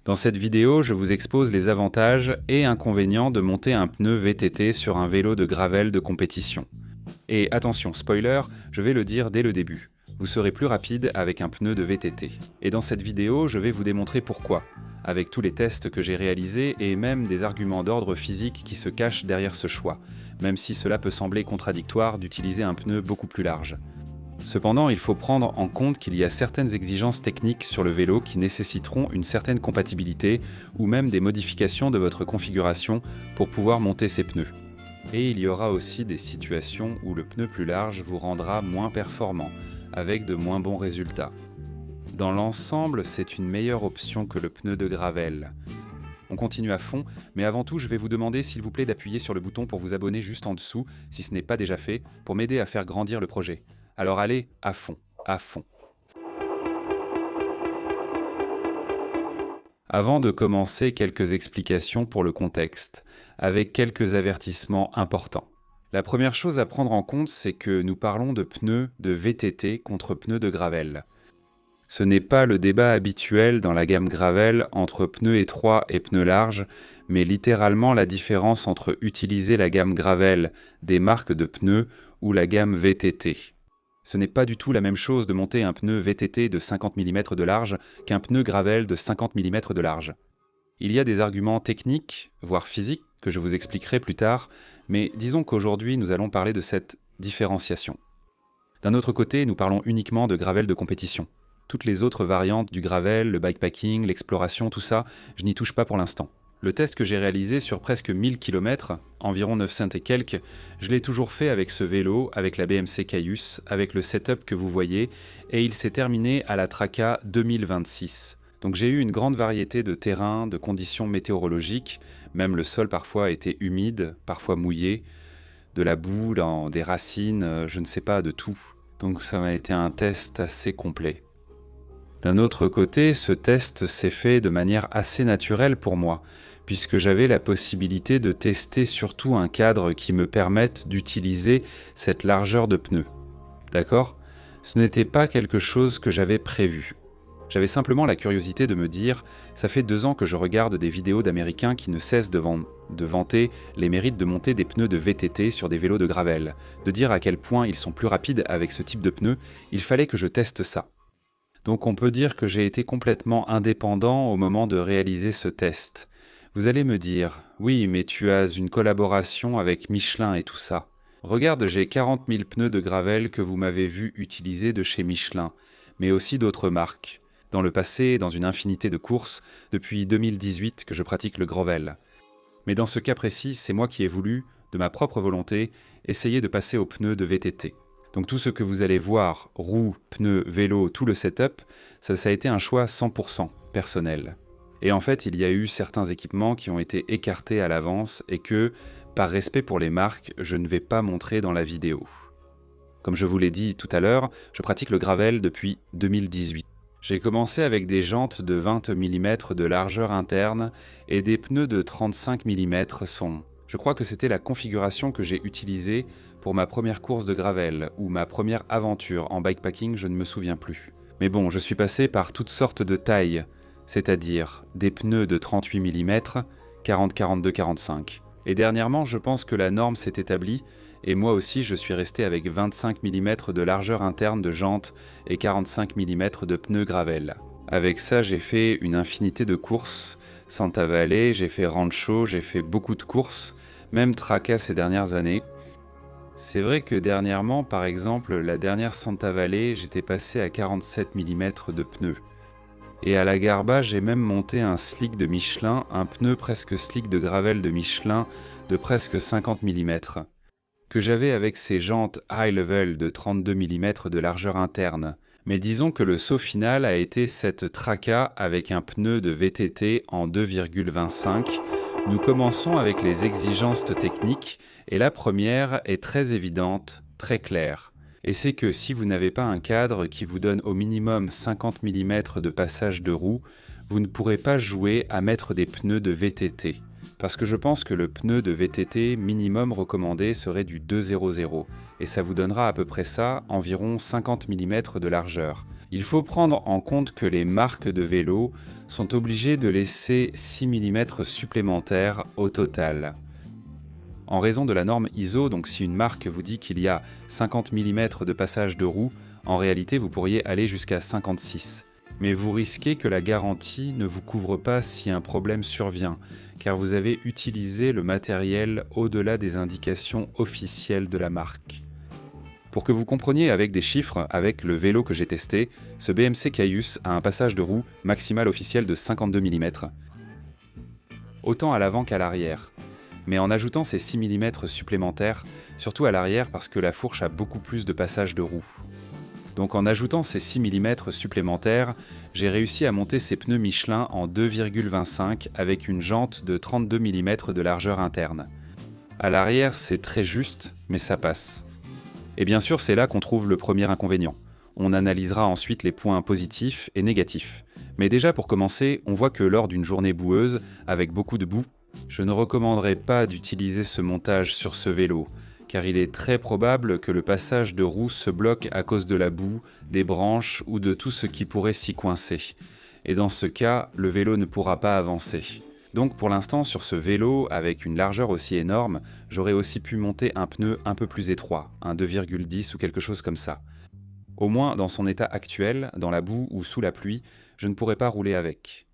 Dans cette vidéo, je vous expose les avantages et inconvénients de monter un pneu VTT sur un vélo de gravel de compétition. Et attention, spoiler, je vais le dire dès le début. Vous serez plus rapide avec un pneu de VTT. Et dans cette vidéo, je vais vous démontrer pourquoi, avec tous les tests que j'ai réalisés et même des arguments d'ordre physique qui se cachent derrière ce choix, même si cela peut sembler contradictoire d'utiliser un pneu beaucoup plus large. Cependant, il faut prendre en compte qu'il y a certaines exigences techniques sur le vélo qui nécessiteront une certaine compatibilité ou même des modifications de votre configuration pour pouvoir monter ces pneus. Et il y aura aussi des situations où le pneu plus large vous rendra moins performant, avec de moins bons résultats. Dans l'ensemble, c'est une meilleure option que le pneu de gravel. On continue à fond, mais avant tout, je vais vous demander s'il vous plaît d'appuyer sur le bouton pour vous abonner juste en dessous, si ce n'est pas déjà fait, pour m'aider à faire grandir le projet. Alors allez, à fond, à fond. Avant de commencer, quelques explications pour le contexte, avec quelques avertissements importants. La première chose à prendre en compte, c'est que nous parlons de pneus de VTT contre pneus de gravel. Ce n'est pas le débat habituel dans la gamme gravel entre pneus étroits et pneus larges, mais littéralement la différence entre utiliser la gamme gravel des marques de pneus ou la gamme VTT. Ce n'est pas du tout la même chose de monter un pneu VTT de 50 mm de large qu'un pneu gravel de 50 mm de large. Il y a des arguments techniques, voire physiques, que je vous expliquerai plus tard, mais disons qu'aujourd'hui nous allons parler de cette différenciation. D'un autre côté, nous parlons uniquement de gravel de compétition. Toutes les autres variantes du gravel, le bikepacking, l'exploration, tout ça, je n'y touche pas pour l'instant. Le test que j'ai réalisé sur presque 1000 km, environ 900 et quelques, je l'ai toujours fait avec ce vélo, avec la BMC Caius, avec le setup que vous voyez, et il s'est terminé à la Traca 2026. Donc j'ai eu une grande variété de terrains, de conditions météorologiques, même le sol parfois était humide, parfois mouillé, de la boue, des racines, je ne sais pas, de tout. Donc ça m'a été un test assez complet. D'un autre côté, ce test s'est fait de manière assez naturelle pour moi, puisque j'avais la possibilité de tester surtout un cadre qui me permette d'utiliser cette largeur de pneu. D'accord ? Ce n'était pas quelque chose que j'avais prévu. J'avais simplement la curiosité de me dire, ça fait 2 ans que je regarde des vidéos d'Américains qui ne cessent de vanter les mérites de monter des pneus de VTT sur des vélos de gravel, de dire à quel point ils sont plus rapides avec ce type de pneus, il fallait que je teste ça. Donc on peut dire que j'ai été complètement indépendant au moment de réaliser ce test. Vous allez me dire, oui, mais tu as une collaboration avec Michelin et tout ça. Regarde, j'ai 40 000 pneus de gravel que vous m'avez vu utiliser de chez Michelin, mais aussi d'autres marques. Dans le passé, dans une infinité de courses, depuis 2018 que je pratique le gravel. Mais dans ce cas précis, c'est moi qui ai voulu, de ma propre volonté, essayer de passer aux pneus de VTT. Donc tout ce que vous allez voir, roues, pneus, vélo, tout le setup, ça a été un choix 100% personnel. Et en fait, il y a eu certains équipements qui ont été écartés à l'avance et que, par respect pour les marques, je ne vais pas montrer dans la vidéo. Comme je vous l'ai dit tout à l'heure, je pratique le gravel depuis 2018. J'ai commencé avec des jantes de 20 mm de largeur interne et des pneus de 35 mm son. Je crois que c'était la configuration que j'ai utilisée pour ma première course de gravel ou ma première aventure en bikepacking, je ne me souviens plus. Mais bon, je suis passé par toutes sortes de tailles, c'est-à-dire des pneus de 38 mm, 40, 42, 45. Et dernièrement, je pense que la norme s'est établie et moi aussi je suis resté avec 25 mm de largeur interne de jantes et 45 mm de pneus gravel. Avec ça, j'ai fait une infinité de courses. Santa Valley, j'ai fait Rancho, j'ai fait beaucoup de courses, même Traca ces dernières années. C'est vrai que dernièrement, par exemple, la dernière Santa Valley, j'étais passé à 47 mm de pneus. Et à la Garba, j'ai même monté un slick de Michelin, un pneu presque slick de gravel de Michelin de presque 50 mm, que j'avais avec ses jantes high level de 32 mm de largeur interne. Mais disons que le saut final a été cette Traca avec un pneu de VTT en 2,25. Nous commençons avec les exigences techniques et la première est très évidente, très claire. Et c'est que si vous n'avez pas un cadre qui vous donne au minimum 50 mm de passage de roue, vous ne pourrez pas jouer à mettre des pneus de VTT. Parce que je pense que le pneu de VTT minimum recommandé serait du 2,00 et ça vous donnera à peu près ça, environ 50 mm de largeur. Il faut prendre en compte que les marques de vélos sont obligées de laisser 6 mm supplémentaires au total. En raison de la norme ISO, donc si une marque vous dit qu'il y a 50 mm de passage de roue, en réalité vous pourriez aller jusqu'à 56. Mais vous risquez que la garantie ne vous couvre pas si un problème survient, car vous avez utilisé le matériel au-delà des indications officielles de la marque. Pour que vous compreniez avec des chiffres, avec le vélo que j'ai testé, ce BMC Caius a un passage de roue maximal officiel de 52 mm, autant à l'avant qu'à l'arrière. Mais en ajoutant ces 6 mm supplémentaires, surtout à l'arrière parce que la fourche a beaucoup plus de passages de roue. Donc en ajoutant ces 6 mm supplémentaires, j'ai réussi à monter ces pneus Michelin en 2,25 avec une jante de 32 mm de largeur interne. À l'arrière, c'est très juste, mais ça passe. Et bien sûr, c'est là qu'on trouve le premier inconvénient. On analysera ensuite les points positifs et négatifs. Mais déjà pour commencer, on voit que lors d'une journée boueuse, avec beaucoup de boue, je ne recommanderais pas d'utiliser ce montage sur ce vélo, car il est très probable que le passage de roue se bloque à cause de la boue, des branches ou de tout ce qui pourrait s'y coincer. Et dans ce cas, le vélo ne pourra pas avancer. Donc pour l'instant, sur ce vélo, avec une largeur aussi énorme, j'aurais aussi pu monter un pneu un peu plus étroit, un 2,10 ou quelque chose comme ça. Au moins, dans son état actuel, dans la boue ou sous la pluie, je ne pourrais pas rouler avec.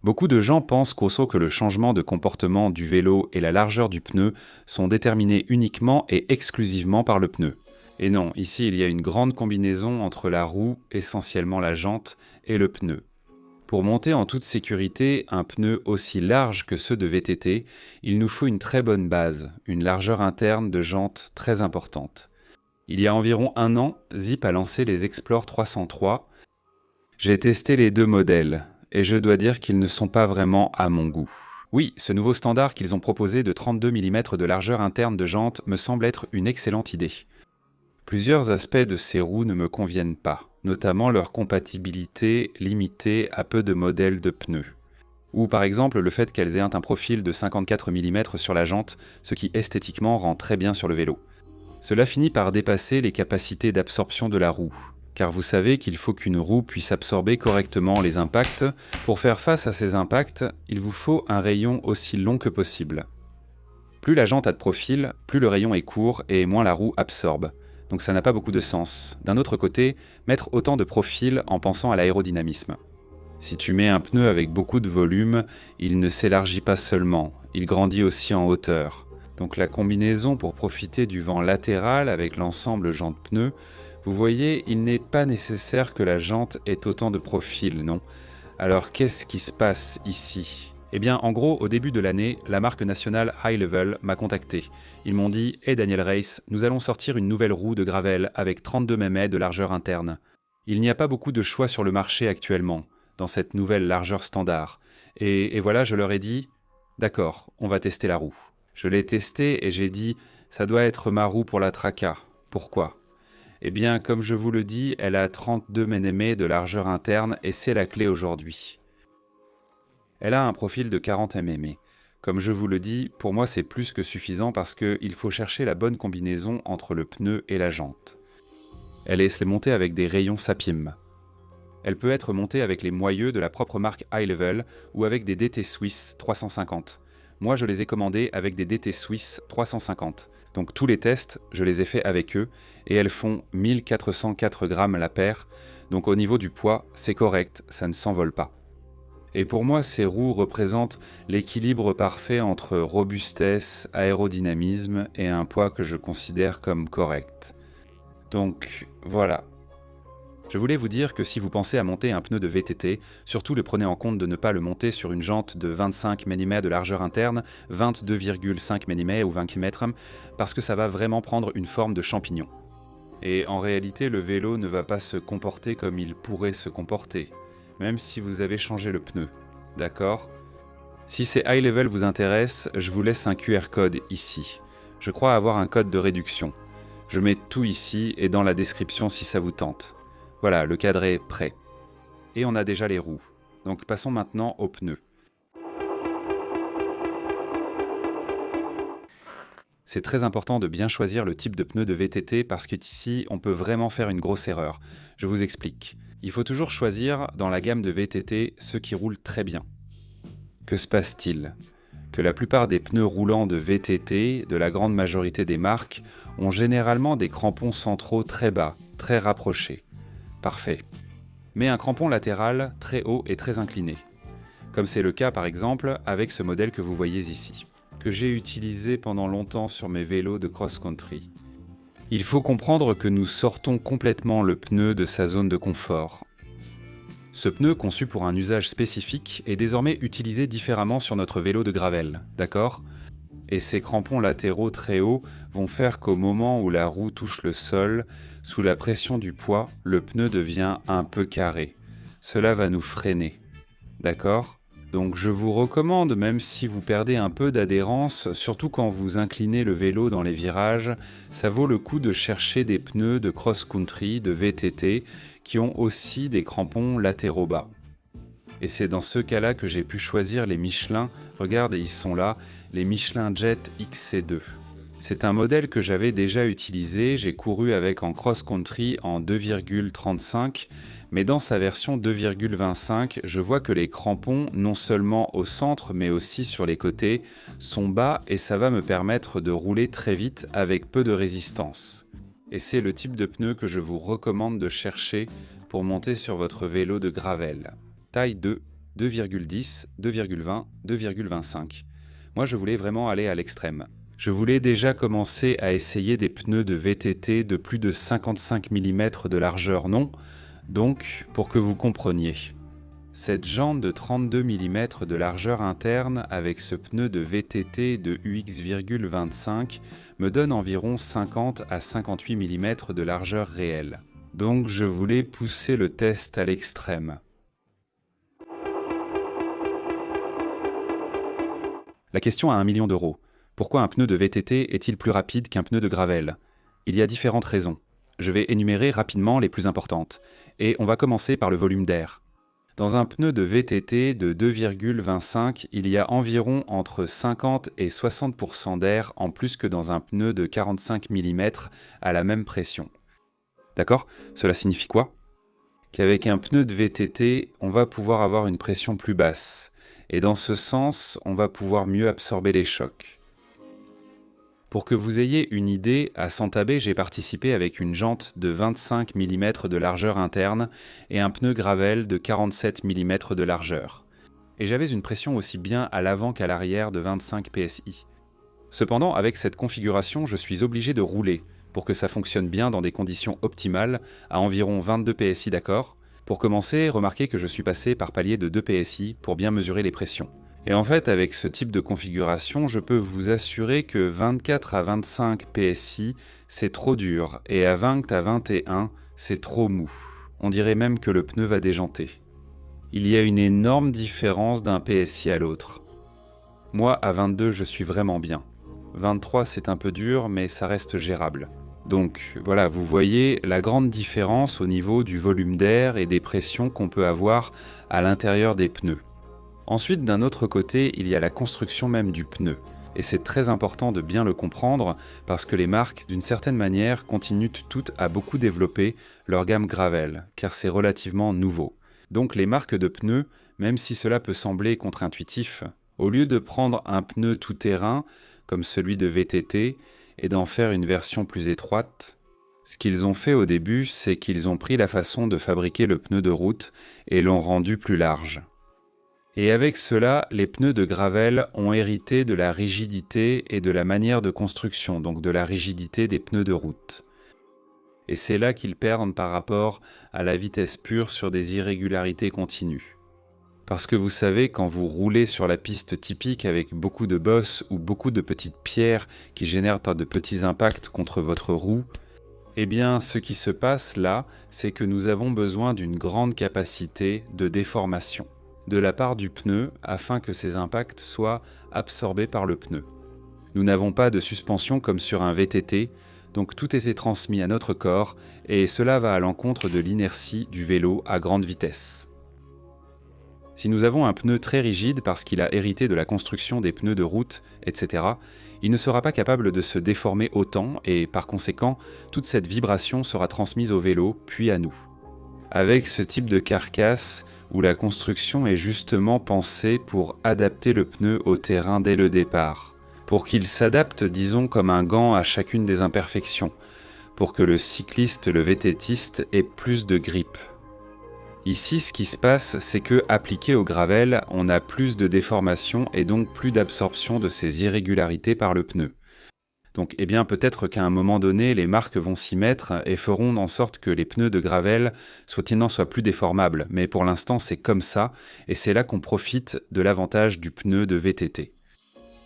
Beaucoup de gens pensent qu'au que le changement de comportement du vélo et la largeur du pneu sont déterminés uniquement et exclusivement par le pneu. Et non, ici il y a une grande combinaison entre la roue, essentiellement la jante, et le pneu. Pour monter en toute sécurité un pneu aussi large que ceux de VTT, il nous faut une très bonne base, une largeur interne de jante très importante. Il y a environ un an, Zipp a lancé les Explore 303. J'ai testé les deux modèles, et je dois dire qu'ils ne sont pas vraiment à mon goût. Oui, ce nouveau standard qu'ils ont proposé de 32 mm de largeur interne de jante me semble être une excellente idée. Plusieurs aspects de ces roues ne me conviennent pas, notamment leur compatibilité limitée à peu de modèles de pneus. Ou par exemple le fait qu'elles aient un profil de 54 mm sur la jante, ce qui esthétiquement rend très bien sur le vélo. Cela finit par dépasser les capacités d'absorption de la roue, car vous savez qu'il faut qu'une roue puisse absorber correctement les impacts. Pour faire face à ces impacts, il vous faut un rayon aussi long que possible. Plus la jante a de profil, plus le rayon est court et moins la roue absorbe. Donc ça n'a pas beaucoup de sens. D'un autre côté, mettre autant de profil en pensant à l'aérodynamisme. Si tu mets un pneu avec beaucoup de volume, il ne s'élargit pas seulement, il grandit aussi en hauteur. Donc la combinaison pour profiter du vent latéral avec l'ensemble jante-pneu, vous voyez, il n'est pas nécessaire que la jante ait autant de profil, non? Alors qu'est-ce qui se passe ici? Eh bien, en gros, au début de l'année, la marque nationale High Level m'a contacté. Ils m'ont dit « Hey Daniel Race, nous allons sortir une nouvelle roue de gravel avec 32 mm de largeur interne. Il n'y a pas beaucoup de choix sur le marché actuellement, dans cette nouvelle largeur standard. Et voilà, je leur ai dit « D'accord, on va tester la roue. » Je l'ai testée et j'ai dit « Ça doit être ma roue pour la Traca. Pourquoi ?» Eh bien, comme je vous le dis, elle a 32 mm de largeur interne et c'est la clé aujourd'hui. Elle a un profil de 40 mm. Comme je vous le dis, pour moi c'est plus que suffisant parce qu'il faut chercher la bonne combinaison entre le pneu et la jante. Elle est montée avec des rayons Sapim. Elle peut être montée avec les moyeux de la propre marque High Level ou avec des DT Swiss 350. Moi je les ai commandés avec des DT Swiss 350. Donc tous les tests, je les ai faits avec eux et elles font 1404 grammes la paire. Donc au niveau du poids, c'est correct, ça ne s'envole pas. Et pour moi, ces roues représentent l'équilibre parfait entre robustesse, aérodynamisme et un poids que je considère comme correct. Donc voilà. Je voulais vous dire que si vous pensez à monter un pneu de VTT, surtout le prenez en compte de ne pas le monter sur une jante de 25 mm de largeur interne, 22,5 mm ou 20 mm, parce que ça va vraiment prendre une forme de champignon. Et en réalité, le vélo ne va pas se comporter comme il pourrait se comporter, même si vous avez changé le pneu. D'accord ? Si ces high level vous intéressent, je vous laisse un QR code ici. Je crois avoir un code de réduction. Je mets tout ici et dans la description si ça vous tente. Voilà, le cadre est prêt. Et on a déjà les roues. Donc passons maintenant aux pneus. C'est très important de bien choisir le type de pneu de VTT parce qu'ici, on peut vraiment faire une grosse erreur. Je vous explique. Il faut toujours choisir dans la gamme de VTT ceux qui roulent très bien. Que se passe-t-il ? Que la plupart des pneus roulants de VTT, de la grande majorité des marques, ont généralement des crampons centraux très bas, très rapprochés. Parfait. Mais un crampon latéral très haut et très incliné. Comme c'est le cas par exemple avec ce modèle que vous voyez ici, que j'ai utilisé pendant longtemps sur mes vélos de cross-country. Il faut comprendre que nous sortons complètement le pneu de sa zone de confort. Ce pneu, conçu pour un usage spécifique, est désormais utilisé différemment sur notre vélo de gravel, d'accord ? Et ces crampons latéraux très hauts vont faire qu'au moment où la roue touche le sol, sous la pression du poids, le pneu devient un peu carré. Cela va nous freiner, d'accord ? Donc je vous recommande, même si vous perdez un peu d'adhérence, surtout quand vous inclinez le vélo dans les virages, ça vaut le coup de chercher des pneus de cross-country, de VTT, qui ont aussi des crampons latéraux bas. Et c'est dans ce cas-là que j'ai pu choisir les Michelin, regarde, ils sont là, les Michelin Jet XC2. C'est un modèle que j'avais déjà utilisé, j'ai couru avec en cross-country en 2,35, mais dans sa version 2,25, je vois que les crampons, non seulement au centre, mais aussi sur les côtés, sont bas et ça va me permettre de rouler très vite avec peu de résistance. Et c'est le type de pneu que je vous recommande de chercher pour monter sur votre vélo de gravel. Taille 2, 2,10, 2,20, 2,25. Moi, je voulais vraiment aller à l'extrême. Je voulais déjà commencer à essayer des pneus de VTT de plus de 55 mm de largeur, non ? Donc, pour que vous compreniez, cette jante de 32 mm de largeur interne avec ce pneu de VTT de UX,25 me donne environ 50 à 58 mm de largeur réelle. Donc je voulais pousser le test à l'extrême. La question a 1 million d'euros. Pourquoi un pneu de VTT est-il plus rapide qu'un pneu de gravel ? Il y a différentes raisons. Je vais énumérer rapidement les plus importantes. Et on va commencer par le volume d'air. Dans un pneu de VTT de 2,25, il y a environ entre 50 et 60% d'air en plus que dans un pneu de 45 mm à la même pression. D'accord ? Cela signifie quoi ? Qu'avec un pneu de VTT, on va pouvoir avoir une pression plus basse. Et dans ce sens, on va pouvoir mieux absorber les chocs. Pour que vous ayez une idée, à Santabé, j'ai participé avec une jante de 25 mm de largeur interne et un pneu gravel de 47 mm de largeur. Et j'avais une pression aussi bien à l'avant qu'à l'arrière de 25 psi. Cependant, avec cette configuration, je suis obligé de rouler pour que ça fonctionne bien dans des conditions optimales à environ 22 psi, d'accord ? Pour commencer, remarquez que je suis passé par palier de 2 psi pour bien mesurer les pressions. Et en fait, avec ce type de configuration, je peux vous assurer que 24 à 25 PSI, c'est trop dur, et à 20 à 21, c'est trop mou. On dirait même que le pneu va déjanter. Il y a une énorme différence d'un PSI à l'autre. Moi, à 22, je suis vraiment bien. 23, c'est un peu dur, mais ça reste gérable. Donc voilà, vous voyez la grande différence au niveau du volume d'air et des pressions qu'on peut avoir à l'intérieur des pneus. Ensuite, d'un autre côté, il y a la construction même du pneu. Et c'est très important de bien le comprendre parce que les marques, d'une certaine manière, continuent toutes à beaucoup développer leur gamme gravel, car c'est relativement nouveau. Donc les marques de pneus, même si cela peut sembler contre-intuitif, au lieu de prendre un pneu tout-terrain, comme celui de VTT, et d'en faire une version plus étroite, ce qu'ils ont fait au début, c'est qu'ils ont pris la façon de fabriquer le pneu de route et l'ont rendu plus large. Et avec cela, les pneus de gravel ont hérité de la rigidité et de la manière de construction, donc de la rigidité des pneus de route. Et c'est là qu'ils perdent par rapport à la vitesse pure sur des irrégularités continues. Parce que vous savez, quand vous roulez sur la piste typique avec beaucoup de bosses ou beaucoup de petites pierres qui génèrent de petits impacts contre votre roue, eh bien, ce qui se passe là, c'est que nous avons besoin d'une grande capacité de déformation de la part du pneu afin que ces impacts soient absorbés par le pneu. Nous n'avons pas de suspension comme sur un VTT, donc tout est transmis à notre corps et cela va à l'encontre de l'inertie du vélo à grande vitesse. Si nous avons un pneu très rigide parce qu'il a hérité de la construction des pneus de route, etc., il ne sera pas capable de se déformer autant et par conséquent, toute cette vibration sera transmise au vélo, puis à nous. Avec ce type de carcasse, où la construction est justement pensée pour adapter le pneu au terrain dès le départ, pour qu'il s'adapte, disons, comme un gant à chacune des imperfections, pour que le cycliste, le VTTiste, ait plus de grippe. Ici, ce qui se passe, c'est que, appliqué au gravel, on a plus de déformation et donc plus d'absorption de ces irrégularités par le pneu. Donc, peut-être qu'à un moment donné, les marques vont s'y mettre et feront en sorte que les pneus de gravel soient plus déformables. Mais pour l'instant, c'est comme ça, et c'est là qu'on profite de l'avantage du pneu de VTT.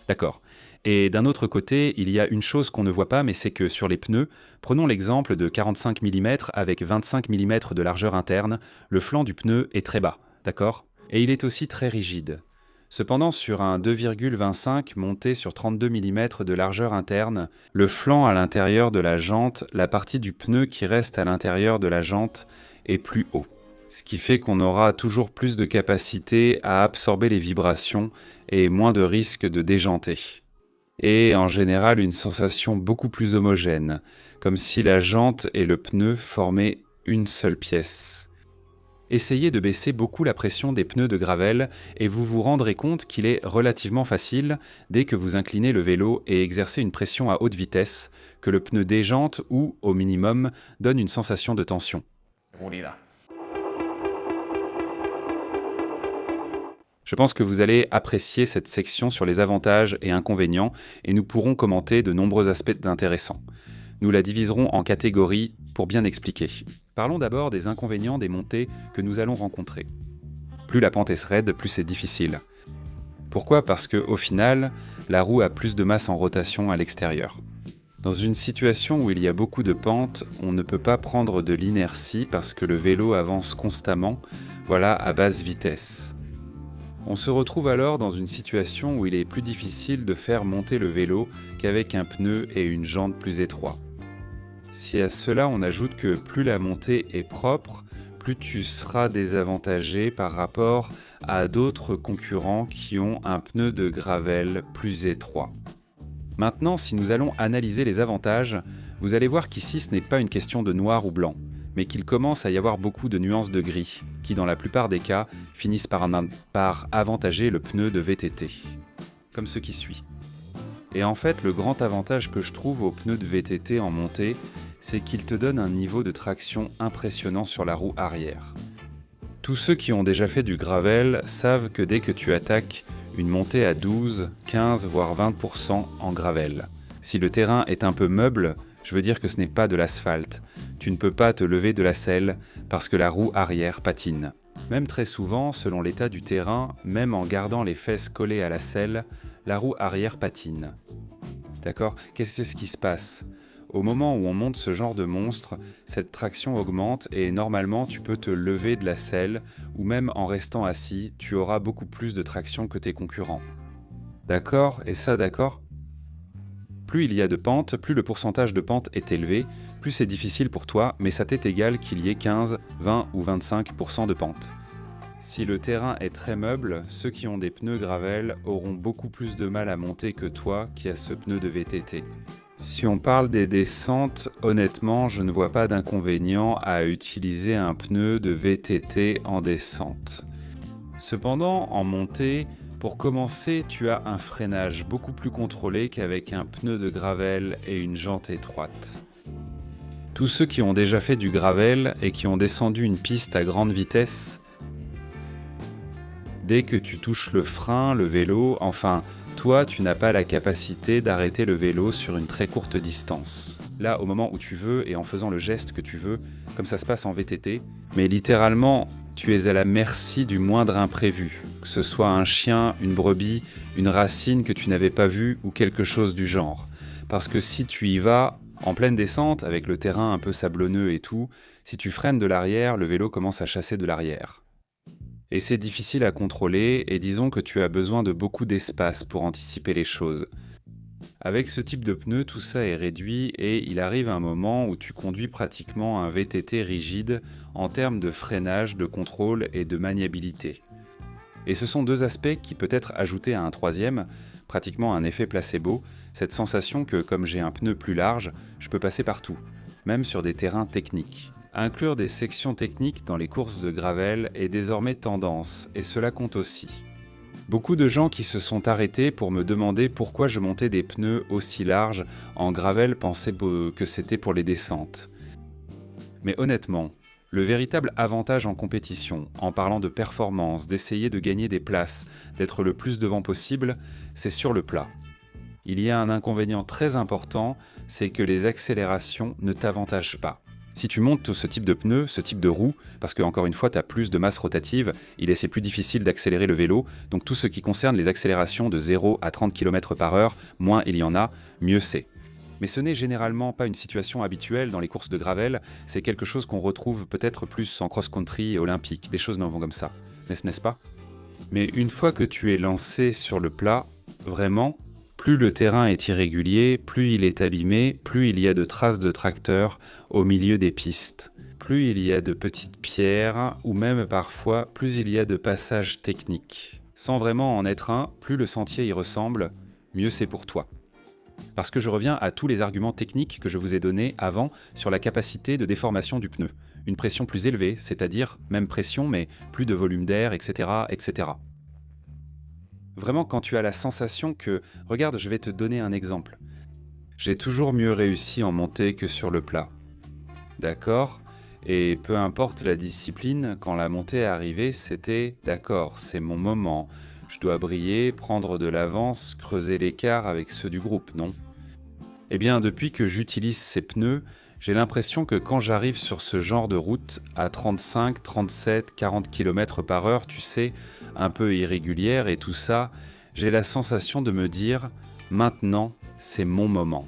D'accord. Et d'un autre côté, il y a une chose qu'on ne voit pas, mais c'est que sur les pneus, prenons l'exemple de 45 mm avec 25 mm de largeur interne, le flanc du pneu est très bas, d'accord ? Et il est aussi très rigide. Cependant, sur un 2,25 monté sur 32 mm de largeur interne, le flanc à l'intérieur de la jante, la partie du pneu qui reste à l'intérieur de la jante, est plus haut. Ce qui fait qu'on aura toujours plus de capacité à absorber les vibrations et moins de risque de déjanter. Et en général, une sensation beaucoup plus homogène, comme si la jante et le pneu formaient une seule pièce. Essayez de baisser beaucoup la pression des pneus de gravel et vous vous rendrez compte qu'il est relativement facile, dès que vous inclinez le vélo et exercez une pression à haute vitesse, que le pneu déjante ou, au minimum, donne une sensation de tension. Je pense que vous allez apprécier cette section sur les avantages et inconvénients et nous pourrons commenter de nombreux aspects intéressants. Nous la diviserons en catégories pour bien expliquer. Parlons d'abord des inconvénients des montées que nous allons rencontrer. Plus la pente est raide, plus c'est difficile. Pourquoi ? Parce qu'au final, la roue a plus de masse en rotation à l'extérieur. Dans une situation où il y a beaucoup de pente, on ne peut pas prendre de l'inertie parce que le vélo avance constamment, à basse vitesse. On se retrouve alors dans une situation où il est plus difficile de faire monter le vélo qu'avec un pneu et une jante plus étroits. Si à cela on ajoute que plus la montée est propre, plus tu seras désavantagé par rapport à d'autres concurrents qui ont un pneu de gravel plus étroit. Maintenant, si nous allons analyser les avantages, vous allez voir qu'ici ce n'est pas une question de noir ou blanc, mais qu'il commence à y avoir beaucoup de nuances de gris, qui dans la plupart des cas finissent par avantager le pneu de VTT, comme ce qui suit. Et en fait, le grand avantage que je trouve au pneu de VTT en montée, c'est qu'il te donne un niveau de traction impressionnant sur la roue arrière. Tous ceux qui ont déjà fait du gravel savent que dès que tu attaques une montée à 12, 15 voire 20% en gravel, si le terrain est un peu meuble, je veux dire que ce n'est pas de l'asphalte. Tu ne peux pas te lever de la selle parce que la roue arrière patine. Même très souvent, selon l'état du terrain, même en gardant les fesses collées à la selle, la roue arrière patine. D'accord ? Qu'est-ce qui se passe ? Au moment où on monte ce genre de monstre, cette traction augmente et normalement tu peux te lever de la selle ou même en restant assis, tu auras beaucoup plus de traction que tes concurrents. D'accord ? Et ça, d'accord ? Plus il y a de pente, plus le pourcentage de pente est élevé, plus c'est difficile pour toi, mais ça t'est égal qu'il y ait 15, 20 ou 25% de pente. Si le terrain est très meuble, ceux qui ont des pneus gravel auront beaucoup plus de mal à monter que toi qui as ce pneu de VTT. Si on parle des descentes, honnêtement, je ne vois pas d'inconvénient à utiliser un pneu de VTT en descente. Cependant, en montée, pour commencer, tu as un freinage beaucoup plus contrôlé qu'avec un pneu de gravel et une jante étroite. Tous ceux qui ont déjà fait du gravel et qui ont descendu une piste à grande vitesse, dès que tu touches le frein, le vélo, toi, tu n'as pas la capacité d'arrêter le vélo sur une très courte distance. Là, au moment où tu veux et en faisant le geste que tu veux, comme ça se passe en VTT, mais littéralement, tu es à la merci du moindre imprévu, que ce soit un chien, une brebis, une racine que tu n'avais pas vue ou quelque chose du genre. Parce que si tu y vas en pleine descente, avec le terrain un peu sablonneux et tout, si tu freines de l'arrière, le vélo commence à chasser de l'arrière. Et c'est difficile à contrôler, et disons que tu as besoin de beaucoup d'espace pour anticiper les choses. Avec ce type de pneu, tout ça est réduit et il arrive un moment où tu conduis pratiquement un VTT rigide en termes de freinage, de contrôle et de maniabilité. Et ce sont deux aspects qui peut être ajoutés à un troisième, pratiquement un effet placebo, cette sensation que comme j'ai un pneu plus large, je peux passer partout, même sur des terrains techniques. Inclure des sections techniques dans les courses de gravel est désormais tendance, et cela compte aussi. Beaucoup de gens qui se sont arrêtés pour me demander pourquoi je montais des pneus aussi larges en gravel pensaient que c'était pour les descentes. Mais honnêtement, le véritable avantage en compétition, en parlant de performance, d'essayer de gagner des places, d'être le plus devant possible, c'est sur le plat. Il y a un inconvénient très important, c'est que les accélérations ne t'avantagent pas. Si tu montes ce type de pneu, ce type de roue, parce que encore une fois tu as plus de masse rotative, c'est plus difficile d'accélérer le vélo, donc tout ce qui concerne les accélérations de 0 à 30 km/h, moins il y en a, mieux c'est. Mais ce n'est généralement pas une situation habituelle dans les courses de gravel, c'est quelque chose qu'on retrouve peut-être plus en cross-country et olympique, des choses comme ça, n'est-ce pas? Mais une fois que tu es lancé sur le plat, vraiment, plus le terrain est irrégulier, plus il est abîmé, plus il y a de traces de tracteurs au milieu des pistes. Plus il y a de petites pierres, ou même parfois plus il y a de passages techniques. Sans vraiment en être un, plus le sentier y ressemble, mieux c'est pour toi. Parce que je reviens à tous les arguments techniques que je vous ai donnés avant sur la capacité de déformation du pneu. Une pression plus élevée, c'est-à-dire même pression mais plus de volume d'air, etc., etc. Vraiment quand tu as la sensation que, regarde, je vais te donner un exemple. J'ai toujours mieux réussi en montée que sur le plat. D'accord ? Et peu importe la discipline, quand la montée est arrivée, c'était « d'accord, c'est mon moment, je dois briller, prendre de l'avance, creuser l'écart avec ceux du groupe, non ?» Eh bien, depuis que j'utilise ces pneus, j'ai l'impression que quand j'arrive sur ce genre de route, à 35, 37, 40 km/h, tu sais, un peu irrégulière et tout ça, j'ai la sensation de me dire « maintenant, c'est mon moment ».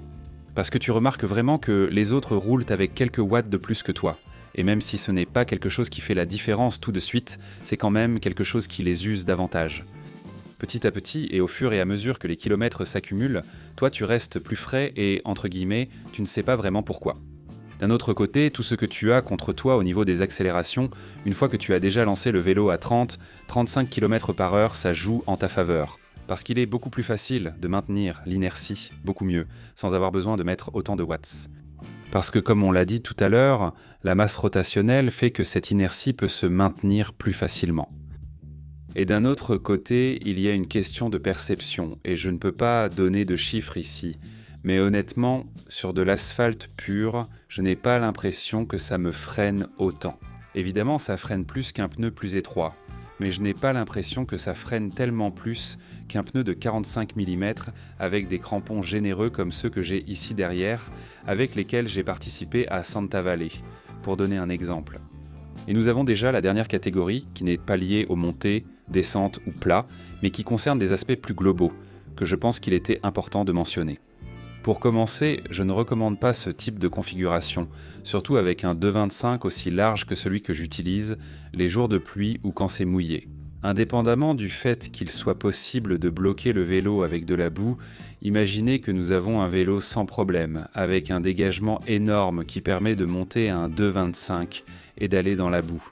Parce que tu remarques vraiment que les autres roulent avec quelques watts de plus que toi. Et même si ce n'est pas quelque chose qui fait la différence tout de suite, c'est quand même quelque chose qui les use davantage. Petit à petit, et au fur et à mesure que les kilomètres s'accumulent, toi tu restes plus frais et, entre guillemets, tu ne sais pas vraiment pourquoi. D'un autre côté, tout ce que tu as contre toi au niveau des accélérations, une fois que tu as déjà lancé le vélo à 30, 35 km/h, ça joue en ta faveur. Parce qu'il est beaucoup plus facile de maintenir l'inertie, beaucoup mieux, sans avoir besoin de mettre autant de watts. Parce que comme on l'a dit tout à l'heure, la masse rotationnelle fait que cette inertie peut se maintenir plus facilement. Et d'un autre côté, il y a une question de perception, et je ne peux pas donner de chiffres ici, mais honnêtement, sur de l'asphalte pur, je n'ai pas l'impression que ça me freine autant. Évidemment, ça freine plus qu'un pneu plus étroit, mais je n'ai pas l'impression que ça freine tellement plus qu'un pneu de 45 mm avec des crampons généreux comme ceux que j'ai ici derrière, avec lesquels j'ai participé à Santa Valley, pour donner un exemple. Et nous avons déjà la dernière catégorie, qui n'est pas liée aux montées, descentes ou plats, mais qui concerne des aspects plus globaux, que je pense qu'il était important de mentionner. Pour commencer, je ne recommande pas ce type de configuration, surtout avec un 2,25 aussi large que celui que j'utilise les jours de pluie ou quand c'est mouillé. Indépendamment du fait qu'il soit possible de bloquer le vélo avec de la boue, imaginez que nous avons un vélo sans problème, avec un dégagement énorme qui permet de monter à un 2,25 et d'aller dans la boue.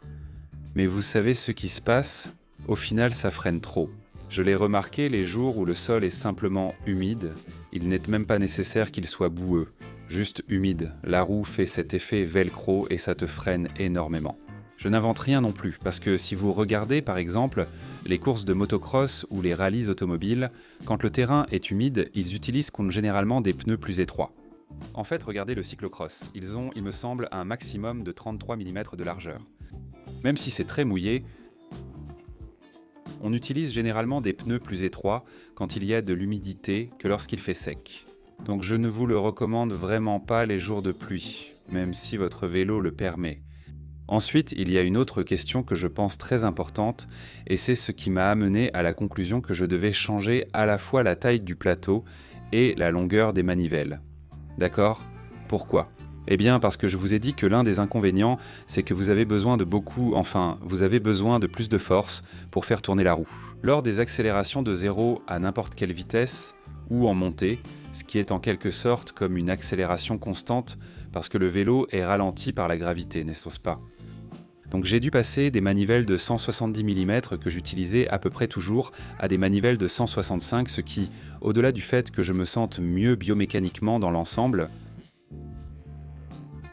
Mais vous savez ce qui se passe ? Au final, ça freine trop. Je l'ai remarqué les jours où le sol est simplement humide, il n'est même pas nécessaire qu'il soit boueux, juste humide. La roue fait cet effet velcro et ça te freine énormément. Je n'invente rien non plus, parce que si vous regardez par exemple les courses de motocross ou les rallyes automobiles, quand le terrain est humide, ils utilisent généralement des pneus plus étroits. En fait, regardez le cyclocross, ils ont, il me semble, un maximum de 33 mm de largeur. Même si c'est très mouillé, on utilise généralement des pneus plus étroits quand il y a de l'humidité que lorsqu'il fait sec. Donc je ne vous le recommande vraiment pas les jours de pluie, même si votre vélo le permet. Ensuite, il y a une autre question que je pense très importante, et c'est ce qui m'a amené à la conclusion que je devais changer à la fois la taille du plateau et la longueur des manivelles. D'accord ? Pourquoi ? Eh bien parce que je vous ai dit que l'un des inconvénients, c'est que vous avez besoin de plus de force pour faire tourner la roue. Lors des accélérations de 0 à n'importe quelle vitesse, ou en montée, ce qui est en quelque sorte comme une accélération constante, parce que le vélo est ralenti par la gravité, n'est-ce pas ? Donc j'ai dû passer des manivelles de 170 mm que j'utilisais à peu près toujours à des manivelles de 165, ce qui, au-delà du fait que je me sente mieux biomécaniquement dans l'ensemble,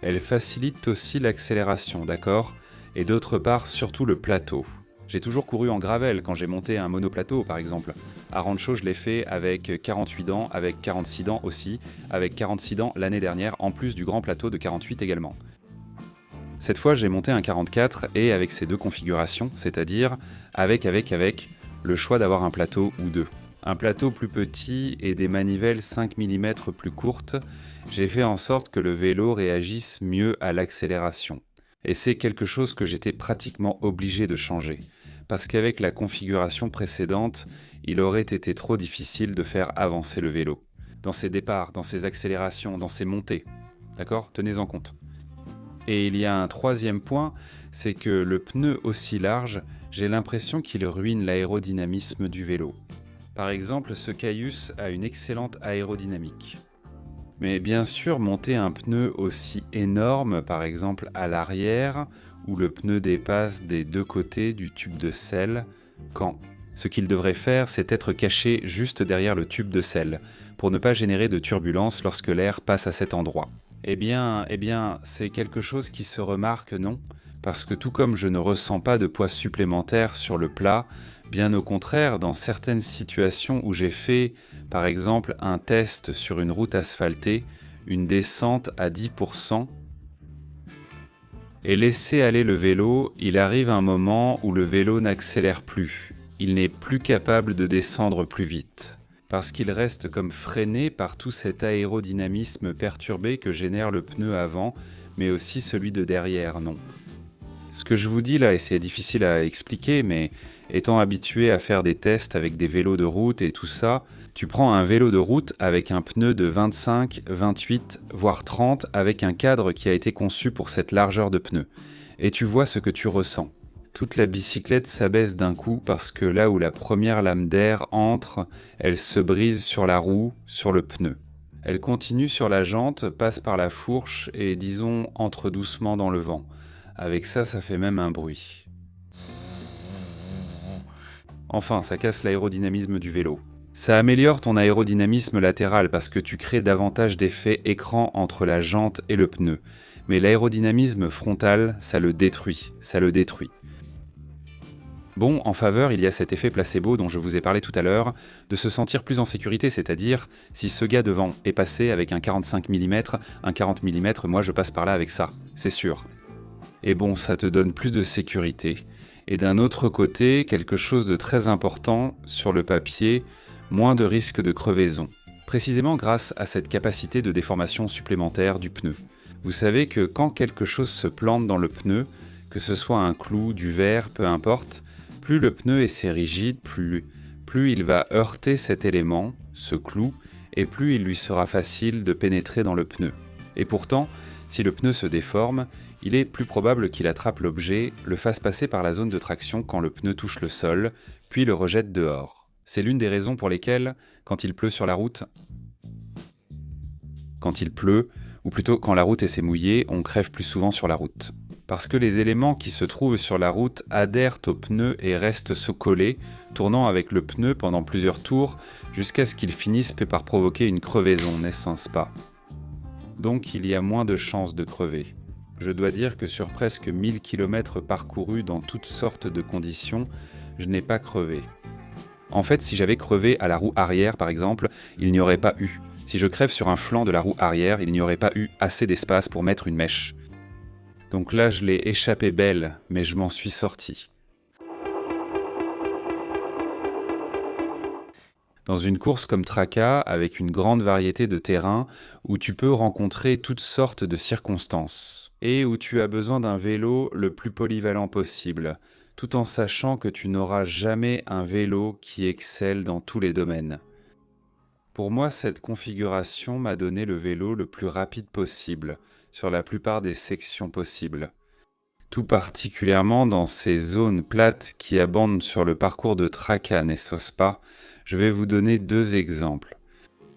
elle facilite aussi l'accélération, d'accord? Et d'autre part, surtout le plateau. J'ai toujours couru en gravel quand j'ai monté un monoplateau, par exemple. À Rancho, je l'ai fait avec 48 dents, avec 46 dents aussi, avec 46 dents l'année dernière, en plus du grand plateau de 48 également. Cette fois, j'ai monté un 44 et avec ces deux configurations, c'est-à-dire avec le choix d'avoir un plateau ou deux. Un plateau plus petit et des manivelles 5 mm plus courtes, j'ai fait en sorte que le vélo réagisse mieux à l'accélération. Et c'est quelque chose que j'étais pratiquement obligé de changer, parce qu'avec la configuration précédente, il aurait été trop difficile de faire avancer le vélo. Dans ses départs, dans ses accélérations, dans ses montées. D'accord ? Tenez-en compte. Et il y a un troisième point, c'est que le pneu aussi large, j'ai l'impression qu'il ruine l'aérodynamisme du vélo. Par exemple, ce Caius a une excellente aérodynamique. Mais bien sûr, monter un pneu aussi énorme, par exemple à l'arrière, où le pneu dépasse des deux côtés du tube de selle, quand ce qu'il devrait faire, c'est être caché juste derrière le tube de selle, pour ne pas générer de turbulence lorsque l'air passe à cet endroit. Eh bien, c'est quelque chose qui se remarque, non ? Parce que tout comme je ne ressens pas de poids supplémentaire sur le plat, bien au contraire, dans certaines situations où j'ai fait, par exemple, un test sur une route asphaltée, une descente à 10%, et laisser aller le vélo, il arrive un moment où le vélo n'accélère plus. Il n'est plus capable de descendre plus vite, parce qu'il reste comme freiné par tout cet aérodynamisme perturbé que génère le pneu avant, mais aussi celui de derrière, non. Ce que je vous dis là, et c'est difficile à expliquer, mais étant habitué à faire des tests avec des vélos de route et tout ça, tu prends un vélo de route avec un pneu de 25, 28, voire 30, avec un cadre qui a été conçu pour cette largeur de pneu. Et tu vois ce que tu ressens. Toute la bicyclette s'abaisse d'un coup parce que là où la première lame d'air entre, elle se brise sur la roue, sur le pneu. Elle continue sur la jante, passe par la fourche et, disons, entre doucement dans le vent. Avec ça, ça fait même un bruit. Enfin, ça casse l'aérodynamisme du vélo. Ça améliore ton aérodynamisme latéral parce que tu crées davantage d'effets écran entre la jante et le pneu. Mais l'aérodynamisme frontal, ça le détruit. Bon, en faveur, il y a cet effet placebo dont je vous ai parlé tout à l'heure, de se sentir plus en sécurité, c'est-à-dire, si ce gars devant est passé avec un 45 mm, un 40 mm, moi je passe par là avec ça, c'est sûr. Et bon, ça te donne plus de sécurité. Et d'un autre côté, quelque chose de très important, sur le papier, moins de risque de crevaison. Précisément grâce à cette capacité de déformation supplémentaire du pneu. Vous savez que quand quelque chose se plante dans le pneu, que ce soit un clou, du verre, peu importe, plus le pneu est assez rigide, plus il va heurter cet élément, ce clou, et plus il lui sera facile de pénétrer dans le pneu. Et pourtant, si le pneu se déforme, il est plus probable qu'il attrape l'objet, le fasse passer par la zone de traction quand le pneu touche le sol, puis le rejette dehors. C'est l'une des raisons pour lesquelles, quand il pleut sur la route, ou plutôt quand la route est assez mouillée, on crève plus souvent sur la route. Parce que les éléments qui se trouvent sur la route adhèrent au pneu et restent se coller, tournant avec le pneu pendant plusieurs tours, jusqu'à ce qu'ils finissent par provoquer une crevaison, n'est-ce pas ? Donc il y a moins de chances de crever. Je dois dire que sur presque 1000 km parcourus dans toutes sortes de conditions, je n'ai pas crevé. En fait, si j'avais crevé à la roue arrière, par exemple, il n'y aurait pas eu. Si je crève sur un flanc de la roue arrière, il n'y aurait pas eu assez d'espace pour mettre une mèche. Donc là, je l'ai échappé belle, mais je m'en suis sorti. Dans une course comme Traka, avec une grande variété de terrains, où tu peux rencontrer toutes sortes de circonstances, et où tu as besoin d'un vélo le plus polyvalent possible, tout en sachant que tu n'auras jamais un vélo qui excelle dans tous les domaines. Pour moi, cette configuration m'a donné le vélo le plus rapide possible, sur la plupart des sections possibles. Tout particulièrement dans ces zones plates qui abondent sur le parcours de Traka, n'est-ce pas ? Je vais vous donner deux exemples.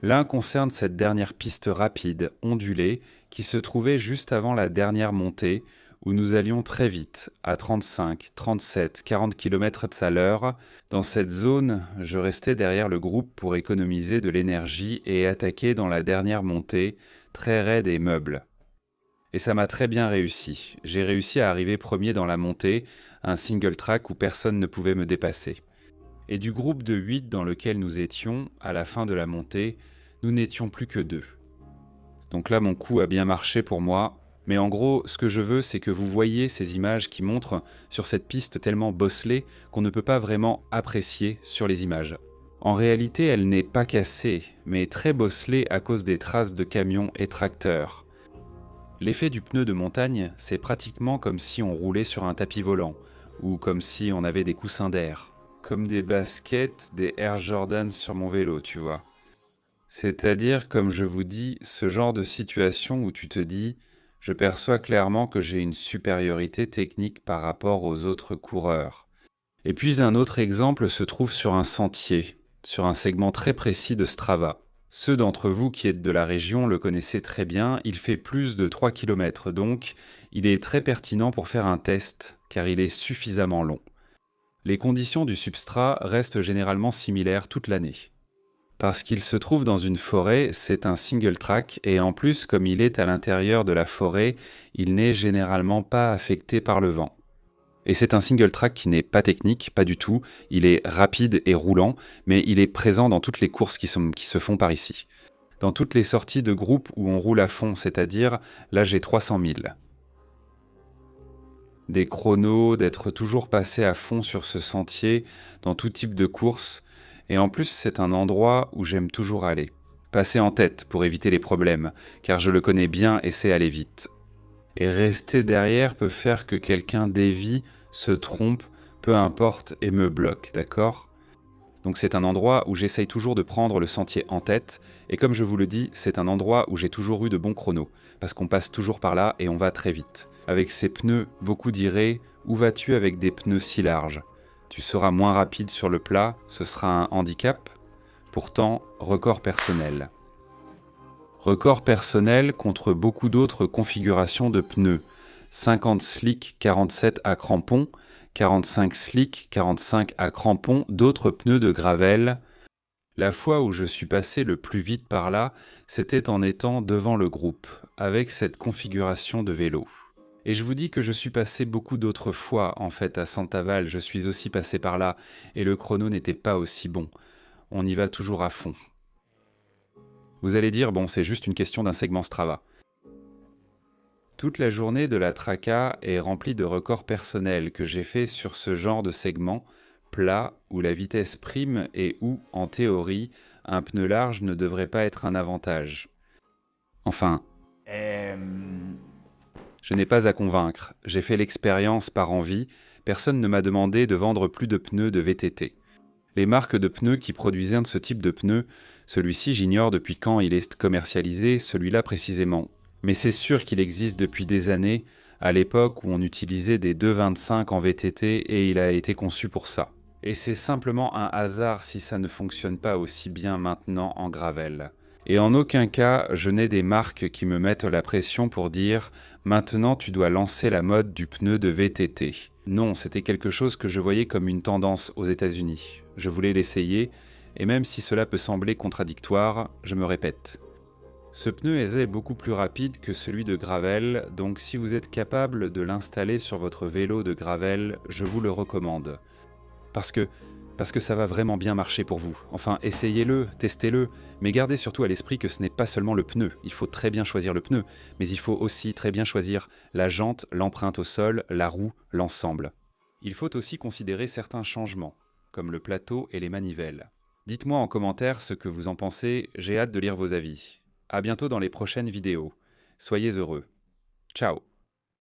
L'un concerne cette dernière piste rapide, ondulée, qui se trouvait juste avant la dernière montée, où nous allions très vite, à 35, 37, 40 km/h. Dans cette zone, je restais derrière le groupe pour économiser de l'énergie et attaquer dans la dernière montée, très raide et meuble. Et ça m'a très bien réussi. J'ai réussi à arriver premier dans la montée, un single track où personne ne pouvait me dépasser. Et du groupe de 8 dans lequel nous étions, à la fin de la montée, nous n'étions plus que 2. Donc là, mon coup a bien marché pour moi. Mais en gros, ce que je veux, c'est que vous voyez ces images qui montrent sur cette piste tellement bosselée qu'on ne peut pas vraiment apprécier sur les images. En réalité, elle n'est pas cassée, mais très bosselée à cause des traces de camions et tracteurs. L'effet du pneu de montagne, c'est pratiquement comme si on roulait sur un tapis volant, ou comme si on avait des coussins d'air. Comme des baskets, des Air Jordan sur mon vélo, tu vois. C'est-à-dire, comme je vous dis, ce genre de situation où tu te dis « Je perçois clairement que j'ai une supériorité technique par rapport aux autres coureurs ». Et puis un autre exemple se trouve sur un sentier, sur un segment très précis de Strava. Ceux d'entre vous qui êtes de la région le connaissez très bien, il fait plus de 3 km, donc il est très pertinent pour faire un test, car il est suffisamment long. Les conditions du substrat restent généralement similaires toute l'année. Parce qu'il se trouve dans une forêt, c'est un single track, et en plus, comme il est à l'intérieur de la forêt, il n'est généralement pas affecté par le vent. Et c'est un single track qui n'est pas technique, pas du tout, il est rapide et roulant, mais il est présent dans toutes les courses qui se font par ici. Dans toutes les sorties de groupe où on roule à fond, c'est-à-dire, là j'ai 300 000. Des chronos, d'être toujours passé à fond sur ce sentier, dans tout type de course, et en plus c'est un endroit où j'aime toujours aller. Passer en tête pour éviter les problèmes, car je le connais bien et sais aller vite. Et rester derrière peut faire que quelqu'un dévie, se trompe, peu importe, et me bloque, d'accord ? Donc c'est un endroit où j'essaye toujours de prendre le sentier en tête, et comme je vous le dis, c'est un endroit où j'ai toujours eu de bons chronos, parce qu'on passe toujours par là et on va très vite. Avec ces pneus, beaucoup diraient « Où vas-tu avec des pneus si larges ? Tu seras moins rapide sur le plat, ce sera un handicap ?» Pourtant, record personnel. Record personnel contre beaucoup d'autres configurations de pneus. 50 slick, 47 à crampons, 45 slick, 45 à crampons, d'autres pneus de gravel. La fois où je suis passé le plus vite par là, c'était en étant devant le groupe, avec cette configuration de vélo. Et je vous dis que je suis passé beaucoup d'autres fois, en fait, à Santaval, je suis aussi passé par là, et le chrono n'était pas aussi bon. On y va toujours à fond. Vous allez dire, bon, c'est juste une question d'un segment Strava. Toute la journée de la Traca est remplie de records personnels que j'ai fait sur ce genre de segment, plat, où la vitesse prime et où, en théorie, un pneu large ne devrait pas être un avantage. Enfin, je n'ai pas à convaincre, j'ai fait l'expérience par envie, personne ne m'a demandé de vendre plus de pneus de VTT. Les marques de pneus qui produisaient de ce type de pneus, celui-ci j'ignore depuis quand il est commercialisé, celui-là précisément. Mais c'est sûr qu'il existe depuis des années, à l'époque où on utilisait des 2,25 en VTT et il a été conçu pour ça. Et c'est simplement un hasard si ça ne fonctionne pas aussi bien maintenant en gravel. Et en aucun cas, je n'ai des marques qui me mettent la pression pour dire « Maintenant tu dois lancer la mode du pneu de VTT ». Non, c'était quelque chose que je voyais comme une tendance aux États-Unis. Je voulais l'essayer, et même si cela peut sembler contradictoire, je me répète. Ce pneu est beaucoup plus rapide que celui de gravel, donc si vous êtes capable de l'installer sur votre vélo de gravel, je vous le recommande. Parce que ça va vraiment bien marcher pour vous. Enfin, essayez-le, testez-le, mais gardez surtout à l'esprit que ce n'est pas seulement le pneu. Il faut très bien choisir le pneu, mais il faut aussi très bien choisir la jante, l'empreinte au sol, la roue, l'ensemble. Il faut aussi considérer certains changements, comme le plateau et les manivelles. Dites-moi en commentaire ce que vous en pensez, j'ai hâte de lire vos avis. À bientôt dans les prochaines vidéos. Soyez heureux. Ciao.